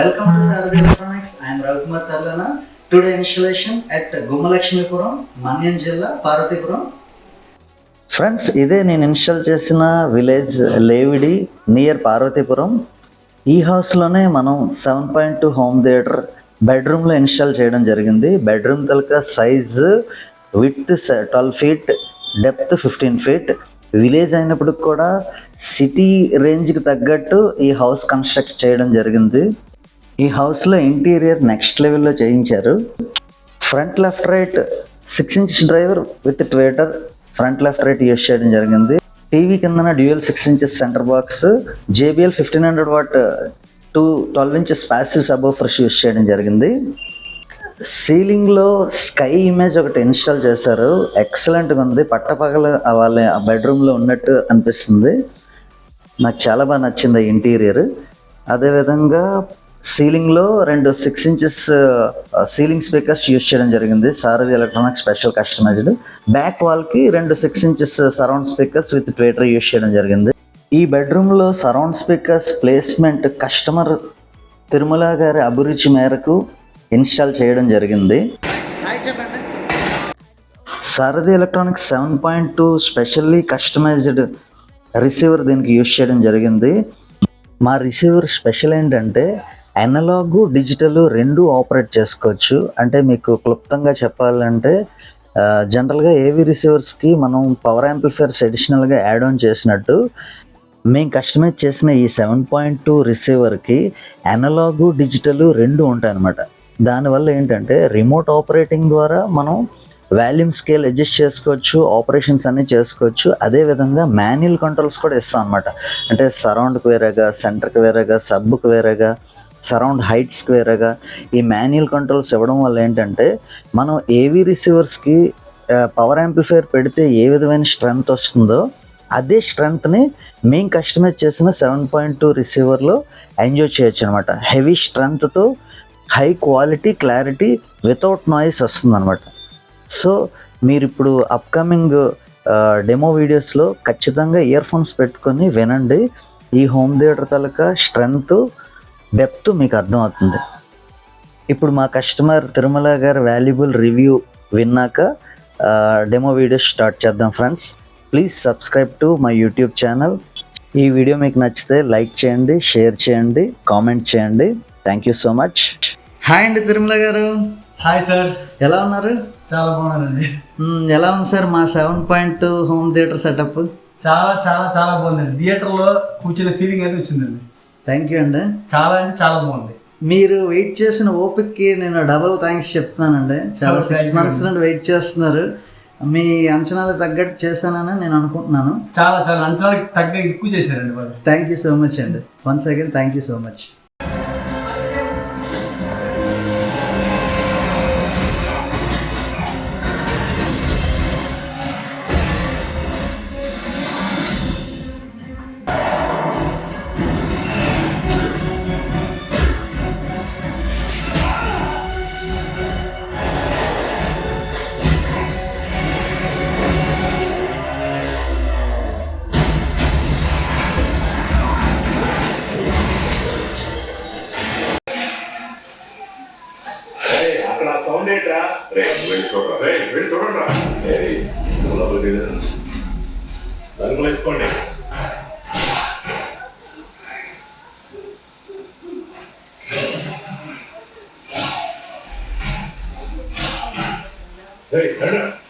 Welcome to Saradi Electronics. I am Ravikumar Tarlana. Today installation at Gumalakshmipuram, Manyan Jilla, Parvatipuram. Friends, ఇదే నేను install చేసిన village లేవిడి near Parvathipuram. ఈ హౌస్లోనే మనం 7.2 home theatre బెడ్రూమ్లో install చేయడం జరిగింది. బెడ్రూమ్ తలక size with 12 feet, depth 15 feet. Village అయినప్పటికి కూడా సిటీ రేంజ్కి తగ్గట్టు ఈ హౌస్ కన్స్ట్రక్ట్ చేయడం జరిగింది. ఈ హౌస్లో ఇంటీరియర్ నెక్స్ట్ లెవెల్లో చేయించారు. Front left right 6 inch driver with tweeter front left right use చేయడం జరిగింది. టీవీ కిందన dual 6 inches centre box, JBL 1500 watt 12 inches passive subwoofers use చేయడం జరిగింది. సీలింగ్లో స్కై ఇమేజ్ ఒకటి ఇన్స్టాల్ చేశారు. ఎక్సలెంట్గా ఉంది. పట్టపగల వాళ్ళ బెడ్రూమ్లో ఉన్నట్టు అనిపిస్తుంది. నాకు చాలా బాగా నచ్చింది ఇంటీరియర్. అదేవిధంగా సీలింగ్లో 2 6 inches సీలింగ్ స్పీకర్స్ యూస్ చేయడం జరిగింది. Sarathi electronics special customised. Back వాల్కి 2 6 inches surround speakers with tweeter use చేయడం జరిగింది. ఈ బెడ్రూమ్లో surround speakers placement customer Tirumala గారి అభిరుచి మేరకు ఇన్స్టాల్ చేయడం జరిగింది. Sarathi electronics 7.2 specially customised receiver దీనికి యూస్ చేయడం జరిగింది. మా రిసీవర్ స్పెషల్ ఏంటంటే అనలాగు డిజిటల్ రెండు ఆపరేట్ చేసుకోవచ్చు. అంటే మీకు క్లుప్తంగా చెప్పాలంటే జనరల్గా ఏవి రిసీవర్స్కి మనం పవర్ యాంప్లిఫైయర్స్ అడిషనల్గా యాడ్ ఆన్ చేసినట్టు మేము కస్టమైజ్ చేసిన ఈ 7.2 రిసీవర్కి అనలాగు డిజిటల్ రెండు ఉంటాయి అన్నమాట. దానివల్ల ఏంటంటే రిమోట్ ఆపరేటింగ్ ద్వారా మనం వాల్యూమ్ స్కేల్ అడ్జస్ట్ చేసుకోవచ్చు, ఆపరేషన్స్ అన్నీ చేసుకోవచ్చు. అదేవిధంగా మాన్యువల్ కంట్రోల్స్ కూడా ఇస్తాం అనమాట. అంటే సరౌండ్కి వేరేగా, సెంటర్కి వేరేగా, సబ్కి వేరేగా, సరౌండ్ హైట్స్కి వేరేగా ఈ మాన్యువల్ కంట్రోల్స్ ఇవ్వడం వల్ల ఏంటంటే మనం ఏవి రిసీవర్స్కి పవర్ యాంప్లిఫైయర్ పెడితే ఏ విధమైన స్ట్రెంగ్త్ వస్తుందో అదే స్ట్రెంగ్త్ని మేము కస్టమైజ్ చేసిన 7.2 రిసీవర్లో ఎంజాయ్ చేయొచ్చు అనమాట. హెవీ స్ట్రెంగ్త్తో high quality clarity without noise వస్తుంది అనమాట. సో మీరు ఇప్పుడు అప్కమింగ్ డెమో వీడియోస్లో ఖచ్చితంగా ఇయర్ ఫోన్స్ పెట్టుకొని వినండి. ఈ హోమ్ థియేటర్ తాలూకా స్ట్రెంగ్త్ డెప్త్ మీకు అర్థమవుతుంది. ఇప్పుడు మా కస్టమర్ తిరుమల గారి వాల్యుబుల్ రివ్యూ విన్నాక డెమో వీడియోస్ స్టార్ట్ చేద్దాం. Friends, please subscribe to my YouTube channel. ఈ వీడియో మీకు నచ్చితే లైక్ చేయండి, షేర్ చేయండి, కామెంట్ చేయండి. Thank you so much. Hi అండి తిరుమల గారు. హాయ్ సార్, ఎలా ఉన్నారు? చాలా బాగున్నానండి. ఎలా ఉంది సార్ మా 7.2 హోమ్ థియేటర్ సెటప్? చాలా చాలా చాలా బాగుందండి. థియేటర్లో కూర్చున్న ఫీలింగ్ అయితే వచ్చిందండి. థ్యాంక్ యూ అండి. చాలా అంటే చాలా బాగుంది. మీరు వెయిట్ చేసిన ఓపిక్కి నేను డబుల్ థ్యాంక్స్ చెప్తున్నానండి. చాలా 6 months నుండి వెయిట్ చేస్తున్నారు. మీ అంచనాలకు తగ్గట్టు చేశానని నేను అనుకుంటున్నాను. చాలా చాలా అంచనాలకు తగ్గ ఎక్కువ చేశారండి వాళ్ళు. థ్యాంక్ యూ సో మచ్ అండి. Once again thank you so much. అక్కడ సౌండ్ ఏంట్రా? వెళ్ళి చూడరా. తలుపులు వేసుకోండి. రండి.